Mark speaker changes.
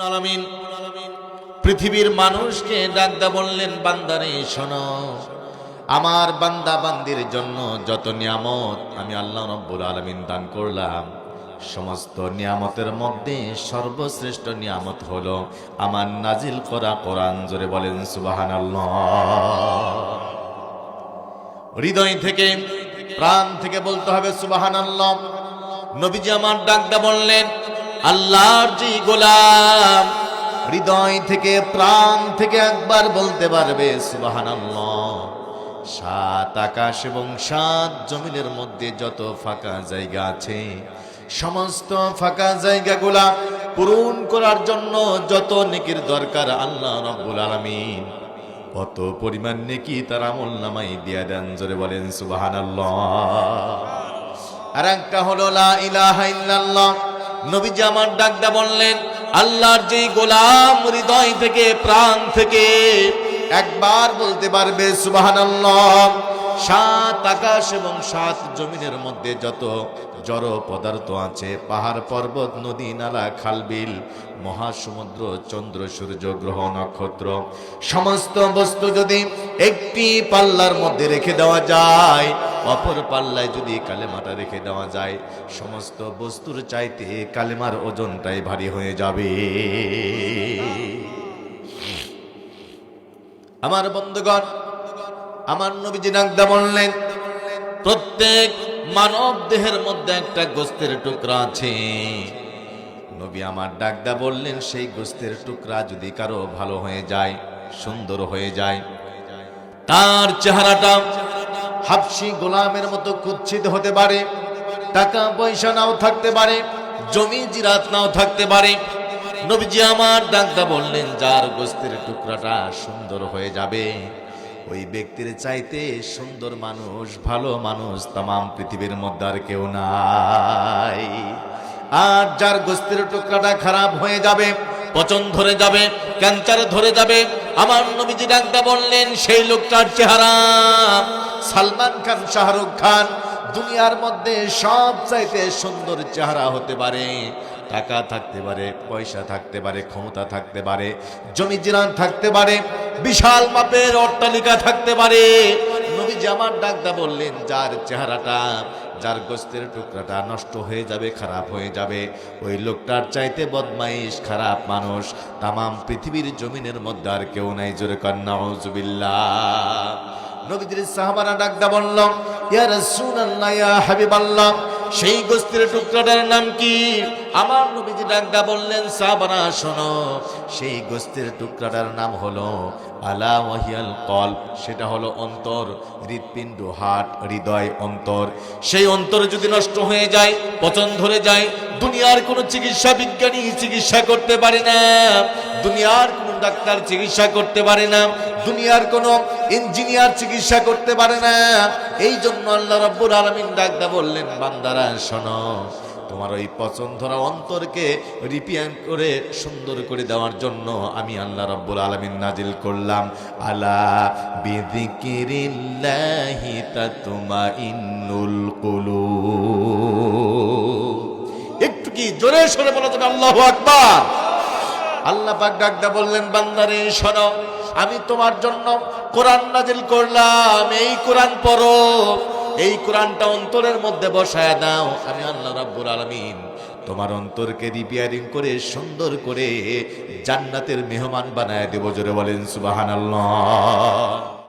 Speaker 1: আলামিন পৃথিবীর মানুষকে ডাকদা বললেন, বান্দারে শোনো, আমার বান্দা বান্দির জন্য যত নিয়ামত আমি আল্লাহ রাব্বুল আলামিন দান করলাম, সমস্ত নিয়ামতের মধ্যে সর্বশ্রেষ্ঠ নিয়ামত হলো আমার নাজিল করা কোরআন। জোরে বলেন সুবহানাল্লাহ। হৃদয় থেকে প্রাণ থেকে বলতে হবে সুবহানাল্লাহ। নবীজি আমার ডাকদা বললেন, আল্লাহর যে গোলাম হৃদয় থেকে প্রাণ থেকে একবার বলতে পারবে সুবহানাল্লাহ, সাত আকাশ এবং সাত জমিনের মধ্যে যত ফাঁকা জায়গা আছে, সমস্ত ফাঁকা জায়গাগুলা পূরণ করার জন্য যত নেকির দরকার আল্লাহ রাব্বুল আলামিন কত পরিমাণ নেকি তার আমলনামায় দিয়ে দেন। জোরে বলেন সুবহানাল্লাহ। আর একটা হলো লা ইলাহা ইল্লাল্লাহ। নবীজি আমার ডাকদা বললেন, আল্লাহর যেই গোলাম হৃদয় থেকে প্রাণ থেকে একবার বলতে পারবে সুবহানাল্লাহ, সাত আকাশ এবং সাত জমিনের মধ্যে যত জড় পদার্থ আছে, পাহাড় পর্বত নদী নালা খাল বিল মহাসমুদ্র চন্দ্র সূর্য গ্রহ নক্ষত্র, সমস্ত বস্তু যদি একটি পাল্লার মধ্যে রেখে দেওয়া যায়, অপর পাল্লায় যদি কালেমাটা রেখে দেওয়া যায়, সমস্ত বস্তুর চাইতে কালেমার ওজনটাই ভারী হয়ে যাবে। আমার বন্ধুগণ, আমার নবীজি ডাকদা বললেন, প্রত্যেক মানব দেহের মধ্যে একটা গোস্তের টুকরা আছে। নবী আমার ডাকদা বললেন, সেই গোস্তের টুকরা যদি কারো ভালো হয়ে যায়, সুন্দর হয়ে যায়, তার চেহারাটা হাবশী গোলামের মতো কুৎসিত হতে পারে, টাকা পয়সা নাও থাকতে পারে, জমি জিরাত নাও থাকতে পারে। নবীজি আমার ডাকদা বললেন, যার গোস্তের টুকরাটা সুন্দর হয়ে যাবে, ওই ব্যক্তির চাইতে সুন্দর মানুষ, ভালো মানুষ তামাম পৃথিবীর মধ্যে আর কেউ নাই। আর যার গোস্তের টুকরাটা খারাপ হয়ে যাবে, পচন ধরে যাবে, ক্যান্সার ধরে যাবে, আমার নবীজি ডাকদা বললেন, সেই লোকটার চেহারা সালমান খান, শাহরুখ খান, দুনিয়ার মধ্যে সব চাইতে সুন্দর চেহারা হতে পারে, টাকা থাকতে পারে, পয়সা থাকতে পারে, ক্ষমতা থাকতে পারে, জমি জিরান থাকতে পারে, বিশাল মাপের অট্টালিকা থাকতে পারে। নবীজি আমার ডাকদা বললেন, যার চেহারাটা, যার গোস্তের টুকরাটা নষ্ট হয়ে যাবে, খারাপ হয়ে যাবে, ওই লোকটার চাইতে বদমাইশ খারাপ মানুষ তামাম পৃথিবীর জমিনের মধ্যে আর কেউ নাই। জোরে কর নাউযুবিল্লাহ। নবীজির সাহাবারা ডাকদা বলল, ইয়া রাসূলুল্লাহ, ইয়া হাবিবাল্লাহ, সেই গোস্তের টুকরাটার নাম কি? আমার নবীজি ডাকদা বললেন, সাহাবারা শোনো, সেই গোস্তের টুকরাটার নাম হলো আলা ওয়াহিয়াল কলব, সেটা হলো অন্তর, হৃৎপিণ্ড, হার্ট, হৃদয়, অন্তর। সেই অন্তর যদি নষ্ট হয়ে যায়, পচন ধরে যায়, দুনিয়ার কোনো চিকিৎসা বিজ্ঞানী চিকিৎসা করতে পারে না, দুনিয়ার কোনো ডাক্তার চিকিৎসা করতে পারে না, দুনিয়ার কোনো ইঞ্জিনিয়ার চিকিৎসা করতে পারে না। এই জন্য আল্লাহ রাব্বুল আলামিন ডাকদা বললেন, বান্দারা শোনো, তোমার ওই পচন ধরা অন্তরকে রিপেয়ার করে সুন্দর করে দেওয়ার জন্য আমি আল্লাহ রাব্বুল আলামিন নাজিল করলাম, আলা বিযিকিরিল্লাহি তাতমাইন্নুল কুলুব। একটু কি জোরে সরে বলা যাবে আল্লাহু আকবার? আল্লাহ পাক ডাকদা বললেন, বান্দারে শোনো, আমি তোমার জন্য কোরআন নাজিল করলাম, এই কোরআন পড়ো, এই কোরআনটা অন্তরের মধ্যে বসায় দাও, আমি আল্লাহ রাব্বুল আলামিন তোমার অন্তরকে রিপেয়ারিং করে সুন্দর করে জান্নাতের মেহমান বানায় দেব। জোরে বলেন সুবহানাল্লাহ।